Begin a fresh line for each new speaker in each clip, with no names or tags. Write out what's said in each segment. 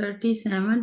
37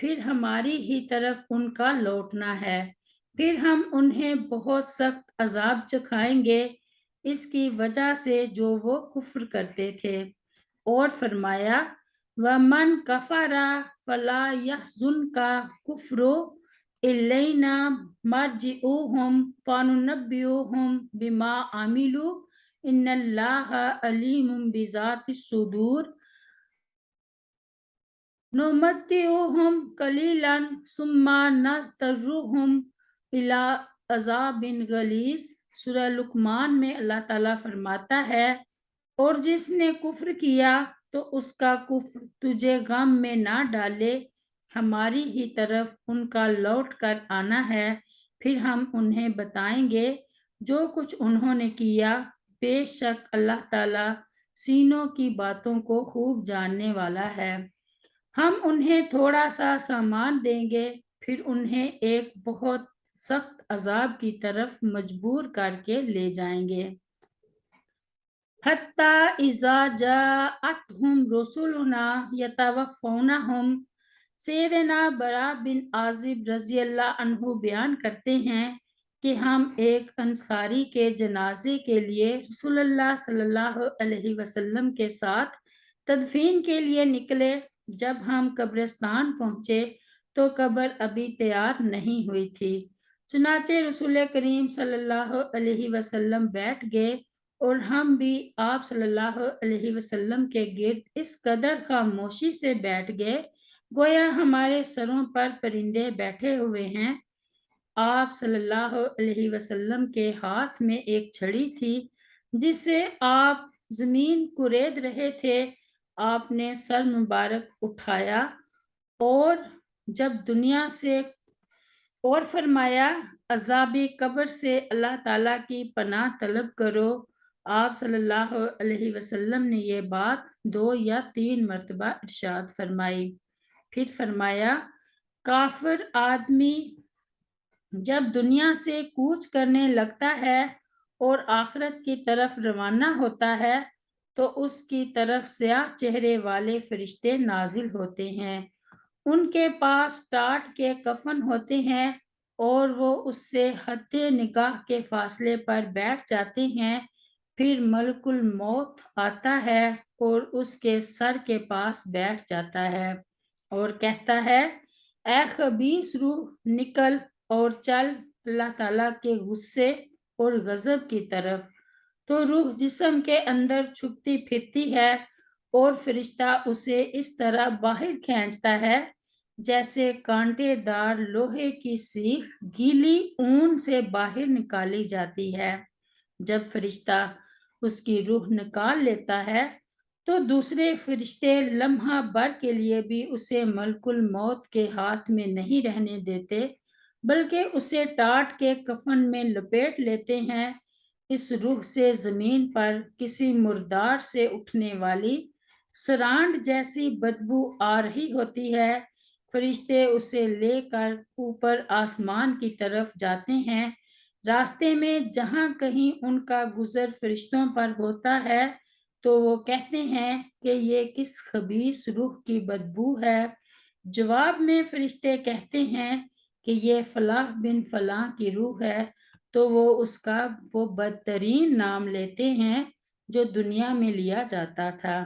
پھر ہماری ہی طرف ان کا لوٹنا ہے، پھر ہم انہیں بہت سخت عذاب چکھائیں گے اس کی وجہ سے جو وہ کفر کرتے تھے۔ اور فرمایا وَمَنْ كَفَرَ فَلَا يَحْزُنْكَ كُفْرُهُ إِلَيْنَا مَرْجِعُهُمْ فَنُنَبِّئُهُمْ بِمَا عَمِلُوا إِنَّ اللَّهَ عَلِيمٌ بِذَاتِ الصُّدُورِ نُمَتِّعُهُمْ قَلِيلًا ثُمَّ نَضْطَرُّهُمْ إِلَىٰ عَذَابٍ غَلِيظٍ۔ سورہ لقمان میں اللہ تعالیٰ فرماتا ہے اور جس نے کفر کیا تو اس کا کفر تجھے غم میں نہ ڈالے، ہماری ہی طرف ان کا لوٹ کر آنا ہے، پھر ہم انہیں بتائیں گے جو کچھ انہوں نے کیا، بے شک اللہ تعالیٰ سینوں کی باتوں کو خوب جاننے والا ہے۔ ہم انہیں تھوڑا سا سامان دیں گے، پھر انہیں ایک بہت سخت عذاب کی طرف مجبور کر کے لے جائیں گے۔ حَتَّى إِذَا جَاءَتْهُمْ رُسُلُنَا يَتَوَفَّوْنَهُمْ۔ سیدنا برا بن عازب رضی اللہ عنہ بیان کرتے ہیں کہ ہم ایک انصاری کے جنازے کے لیے رسول اللہ صلی اللہ علیہ وسلم کے ساتھ تدفین کے لیے نکلے۔ جب ہم قبرستان پہنچے تو قبر ابھی تیار نہیں ہوئی تھی، چنانچہ رسول کریم صلی اللہ علیہ وسلم بیٹھ گئے اور ہم بھی آپ صلی اللہ علیہ وسلم کے گرد اس قدر خاموشی سے بیٹھ گئے گویا ہمارے سروں پر پرندے بیٹھے ہوئے ہیں۔ آپ صلی اللہ علیہ وسلم کے ہاتھ میں ایک چھڑی تھی جس سے آپ زمین کورید رہے تھے۔ آپ نے سر مبارک اٹھایا اور جب دنیا سے اور فرمایا عذاب قبر سے اللہ تعالیٰ کی پناہ طلب کرو۔ آپ صلی اللہ علیہ وسلم نے یہ بات 2 یا 3 مرتبہ ارشاد فرمائی، پھر فرمایا کافر آدمی جب دنیا سے کوچ کرنے لگتا ہے اور آخرت کی طرف روانہ ہوتا ہے تو اس کی طرف سیاہ چہرے والے فرشتے نازل ہوتے ہیں، ان کے پاس ٹاٹ کے کفن ہوتے ہیں اور وہ اس سے حد نگاہ کے فاصلے پر بیٹھ جاتے ہیں، پھر ملک الموت آتا ہے اور اس کے سر کے پاس بیٹھ جاتا ہے اور کہتا ہے اے خبیث روح نکل اور چل اللہ تعالیٰ کے غصے اور غضب کی طرف۔ تو روح جسم کے اندر چھپتی پھرتی ہے اور فرشتہ اسے اس طرح باہر کھینچتا ہے جیسے کانٹے دار لوہے کی سیخ گیلی اون سے باہر نکالی جاتی ہے۔ جب فرشتہ اس کی روح نکال لیتا ہے تو دوسرے فرشتے لمحہ بھر کے لیے بھی اسے ملک الموت کے ہاتھ میں نہیں رہنے دیتے بلکہ اسے ٹاٹ کے کفن میں لپیٹ لیتے ہیں۔ اس روح سے زمین پر کسی مردار سے اٹھنے والی سرانڈ جیسی بدبو آ رہی ہوتی ہے۔ فرشتے اسے لے کر اوپر آسمان کی طرف جاتے ہیں، راستے میں جہاں کہیں ان کا گزر فرشتوں پر ہوتا ہے تو وہ کہتے ہیں کہ یہ کس خبیث روح کی بدبو ہے۔ جواب میں فرشتے کہتے ہیں کہ یہ فلاں بن فلاں کی روح ہے، تو وہ اس کا وہ بدترین نام لیتے ہیں جو دنیا میں لیا جاتا تھا۔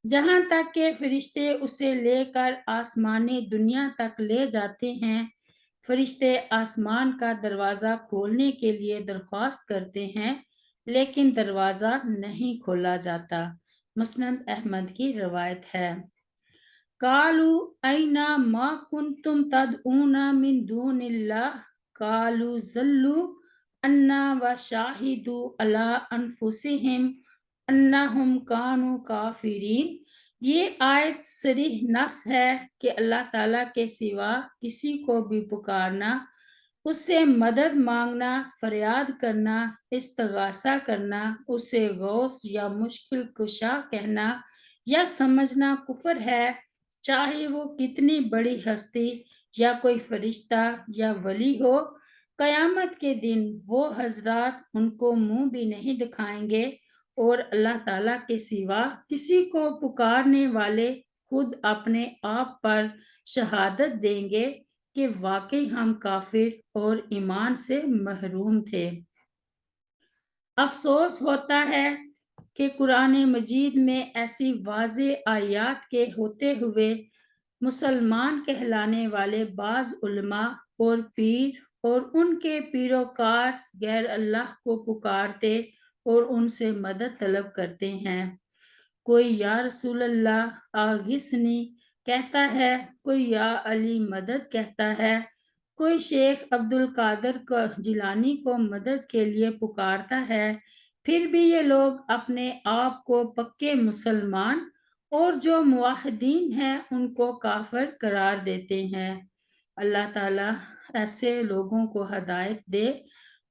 جہاں تک کہ فرشتے اسے لے کر آسمانی دنیا تک لے جاتے ہیں، فرشتے آسمان کا دروازہ کھولنے کے لیے درخواست کرتے ہیں لیکن دروازہ نہیں کھولا جاتا۔ مسند احمد کی روایت ہے۔ قالوا أين ما كنتم تدعون من دون الله قالوا ضلوا عنا وشاهدوا على أنفسهم أنهم كانوا كافرين۔ یہ آیت صریح نص ہے کہ اللہ تعالیٰ کے سوا کسی کو بھی پکارنا، اس سے مدد مانگنا، فریاد کرنا، استغاثہ کرنا، اسے غوث یا مشکل کشا کہنا یا سمجھنا کفر ہے، چاہے وہ کتنی بڑی ہستی یا کوئی فرشتہ یا ولی ہو۔ قیامت کے دن وہ حضرات ان کو منہ بھی نہیں دکھائیں گے اور اللہ تعالیٰ کے سوا کسی کو پکارنے والے خود اپنے آپ پر شہادت دیں گے کہ واقعی ہم کافر اور ایمان سے محروم تھے۔ افسوس ہوتا ہے کہ قرآن مجید میں ایسی واضح آیات کے ہوتے ہوئے مسلمان کہلانے والے بعض علماء اور پیر اور ان کے پیروکار غیر اللہ کو پکارتے اور ان سے مدد طلب کرتے ہیں۔ کوئی یا رسول اللہ آغثنی کہتا ہے، کوئی یا علی مدد کہتا ہے، کوئی شیخ عبد القادر جیلانی کو مدد کے لیے پکارتا ہے۔ پھر بھی یہ لوگ اپنے آپ کو پکے مسلمان اور جو موحدین ہیں ان کو کافر قرار دیتے ہیں۔ اللہ تعالیٰ ایسے لوگوں کو ہدایت دے۔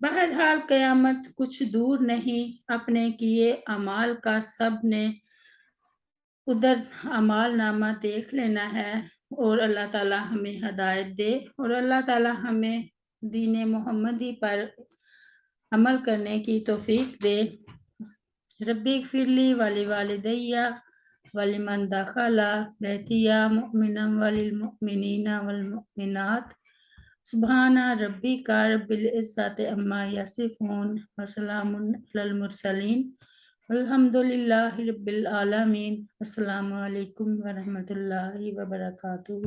بہرحال قیامت کچھ دور نہیں، اپنے کیے اعمال کا سب نے ادھر اعمال نامہ دیکھ لینا ہے، اور اللہ تعالیٰ ہمیں ہدایت دے اور اللہ تعالیٰ ہمیں دین محمدی پر عمل کرنے کی توفیق دے۔ ربی اغفر لی ولوالدی ولمن دخل بیتی مؤمنا وللمؤمنین والمؤمنات سبحان ربک رب العزت عما یصفون وسلام علی المرسلین الحمد للہ رب العالمین۔ السلام علیکم ورحمۃ اللہ وبرکاتہ۔